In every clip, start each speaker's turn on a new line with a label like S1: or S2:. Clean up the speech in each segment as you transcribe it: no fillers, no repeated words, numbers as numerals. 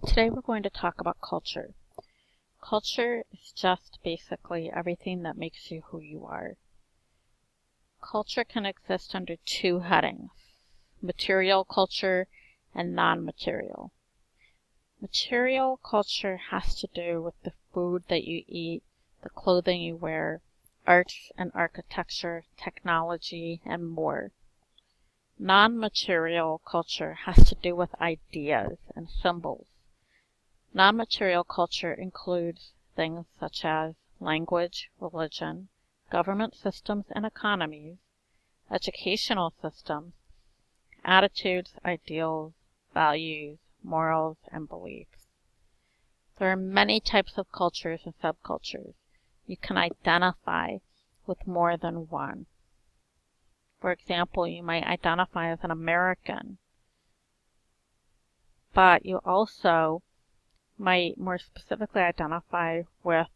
S1: Today we're going to talk about culture. Culture is just basically everything that makes you who you are. Culture can exist under two headings: material culture and non-material. Material culture has to do with the food that you eat, the clothing you wear, arts and architecture, technology, and more. Non-material culture has to do with ideas and symbols. Non-material culture includes things such as language, religion, government systems and economies, educational systems, attitudes, ideals, values, morals, and beliefs. There are many types of cultures and subcultures. You can identify with more than one. For example, you might identify as an American, but you also might more specifically identify with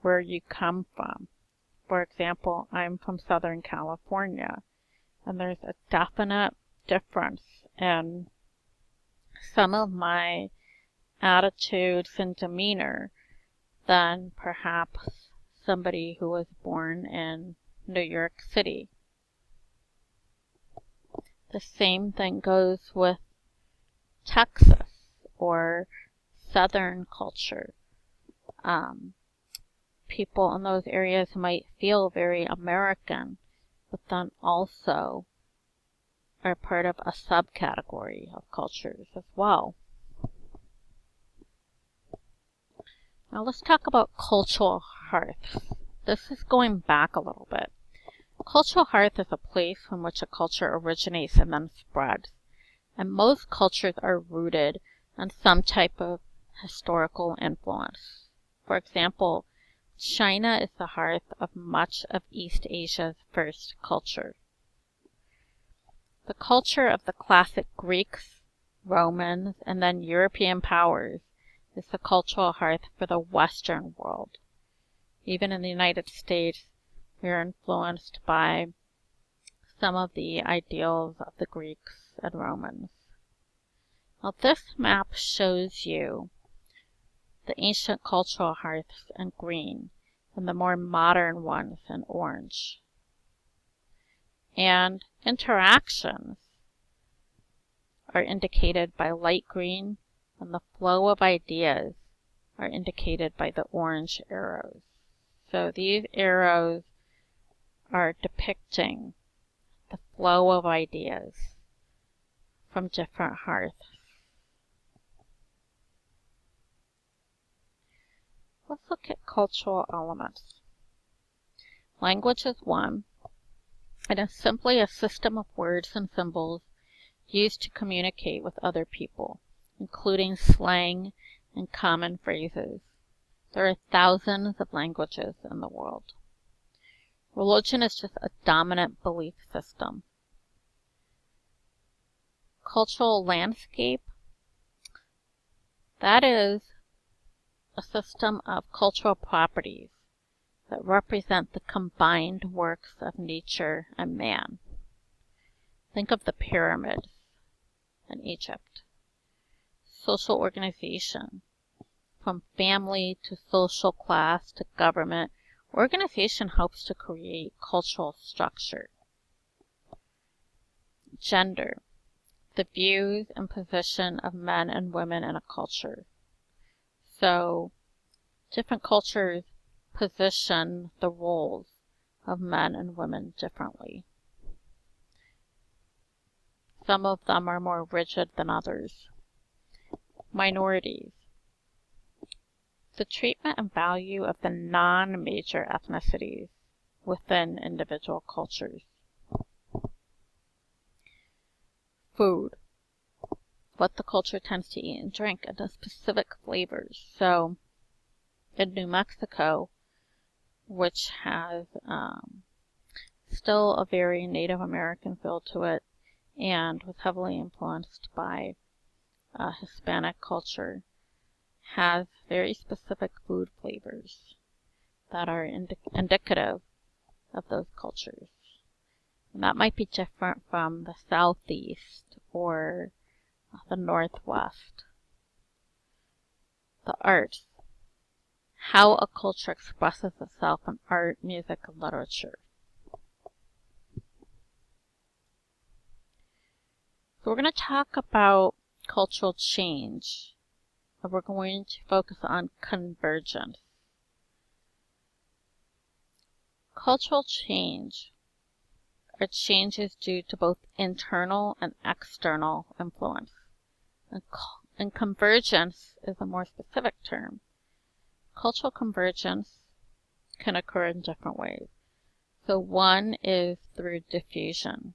S1: where you come from. For example, I'm from Southern California, and there's a definite difference in some of my attitudes and demeanor than perhaps somebody who was born in New York City. The same thing goes with Texas or Southern culture. People in those areas might feel very American, but then also are part of a subcategory of cultures as well. Now let's talk about cultural hearths. This is going back a little bit. Cultural hearth is a place from which a culture originates and then spreads, and most cultures are rooted in some type of historical influence. For example, China is the hearth of much of East Asia's first culture. The culture of the classic Greeks, Romans, and then European powers is the cultural hearth for the Western world. Even in the United States, we are influenced by some of the ideals of the Greeks and Romans. Now this map shows you the ancient cultural hearths in green and the more modern ones in orange. And interactions are indicated by light green, and the flow of ideas are indicated by the orange arrows. So these arrows are depicting the flow of ideas from different hearths. Let's look at cultural elements. Language is one. It is simply a system of words and symbols used to communicate with other people, including slang and common phrases. There are thousands of languages in the world. Religion is just a dominant belief system. Cultural landscape, that is a system of cultural properties that represent the combined works of nature and man. Think of the pyramids in Egypt. Social organization, from family to social class to government, organization helps to create cultural structure. Gender, the views and position of men and women in a culture. So, different cultures position the roles of men and women differently. Some of them are more rigid than others. Minorities, the treatment and value of the non-major ethnicities within individual cultures. Food, what the culture tends to eat and drink, and the specific flavors. So, in New Mexico, which has still a very Native American feel to it, and was heavily influenced by Hispanic culture, has very specific food flavors that are indicative of those cultures. And that might be different from the Southeast or the Northwest. the arts, how a culture expresses itself in art, music, and literature. So we're going to talk about cultural change, and we're going to focus on convergence. Cultural change are changes due to both internal and external influence. And convergence is a more specific term. Cultural convergence can occur in different ways. So one is through diffusion,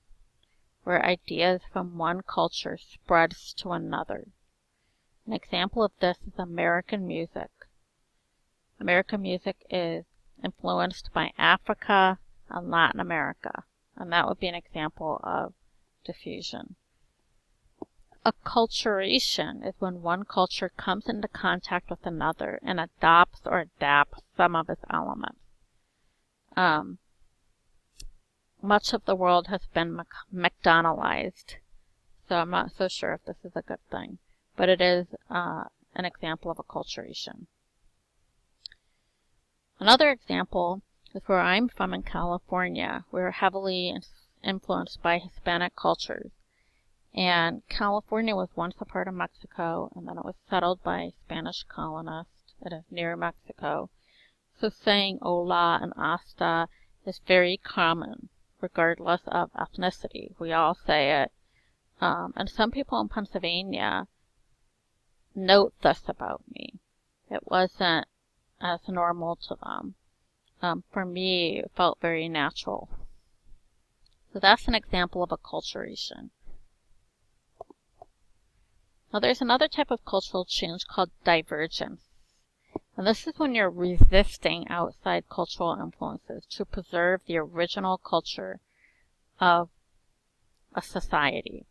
S1: where ideas from one culture spreads to another. An example of this is American music. American music is influenced by Africa and Latin America, and that would be an example of diffusion. Acculturation is when one culture comes into contact with another and adopts or adapts some of its elements. Much of the world has been McDonaldized, so I'm not so sure if this is a good thing, but it is an example of acculturation. Another example is where I'm from in California. We're heavily influenced by Hispanic cultures. And California was once a part of Mexico, and then it was settled by Spanish colonists. It is near Mexico. So saying hola and hasta is very common, regardless of ethnicity. We all say it. And some people in Pennsylvania note this about me. It wasn't as normal to them. For me, it felt very natural. So that's an example of acculturation. Now there's another type of cultural change called divergence. And this is when you're resisting outside cultural influences to preserve the original culture of a society.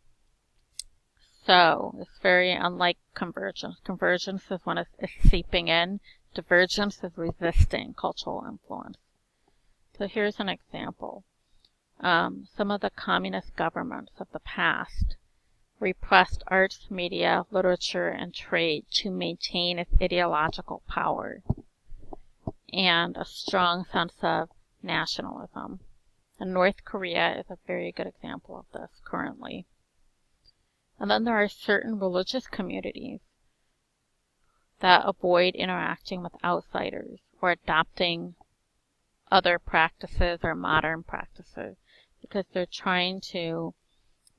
S1: So it's very unlike convergence. Convergence is when it's seeping in. Divergence is resisting cultural influence. So here's an example. Some of the communist governments of the past repressed arts, media, literature, and trade to maintain its ideological power and a strong sense of nationalism. And North Korea is a very good example of this currently. And then there are certain religious communities that avoid interacting with outsiders or adopting other practices or modern practices because they're trying to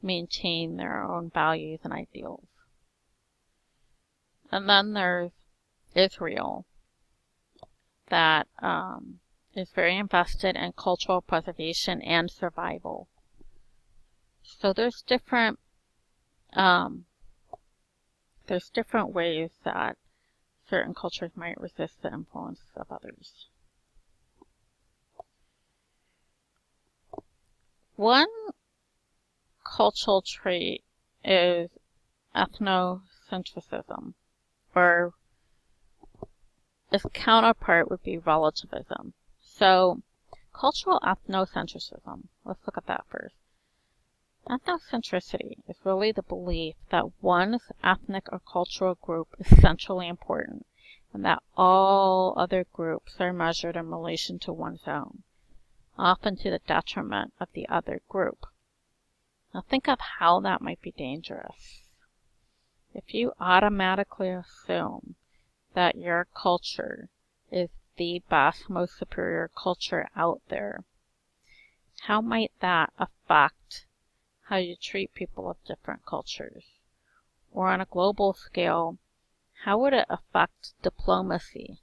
S1: maintain their own values and ideals. And then there's Israel that is very invested in cultural preservation and survival. So there's different ways that certain cultures might resist the influence of others. One cultural trait is ethnocentrism, or its counterpart would be relativism. So, cultural ethnocentrism, let's look at that first. Ethnocentricity is really the belief that one's ethnic or cultural group is centrally important, and that all other groups are measured in relation to one's own, often to the detriment of the other group. Now think of how that might be dangerous. If you automatically assume that your culture is the best, most superior culture out there, how might that affect how you treat people of different cultures? Or on a global scale, how would it affect diplomacy?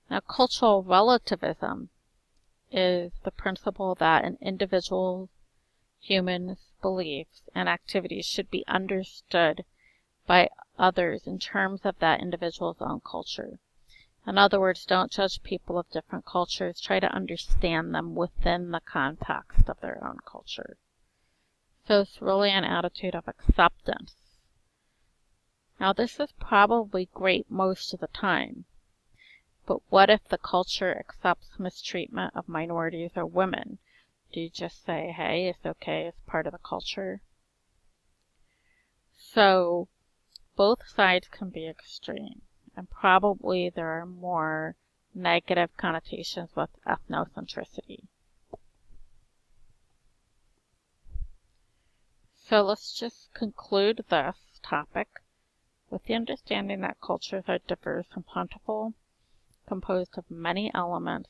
S1: Now, cultural relativism is the principle that an individual human's beliefs and activities should be understood by others in terms of that individual's own culture. In other words, don't judge people of different cultures. Try to understand them within the context of their own culture. So it's really an attitude of acceptance. Now this is probably great most of the time. But what if the culture accepts mistreatment of minorities or women? Do you just say, hey, it's okay, it's part of the culture? So Both sides can be extreme, and probably there are more negative connotations with ethnocentricity. So let's just conclude this topic with the understanding that cultures are diverse and plentiful, composed of many elements,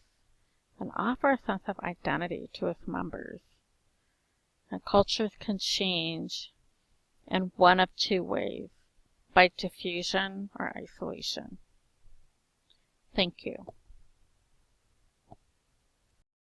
S1: and offer a sense of identity to its members. And cultures can change in one of two ways, by diffusion or isolation. Thank you.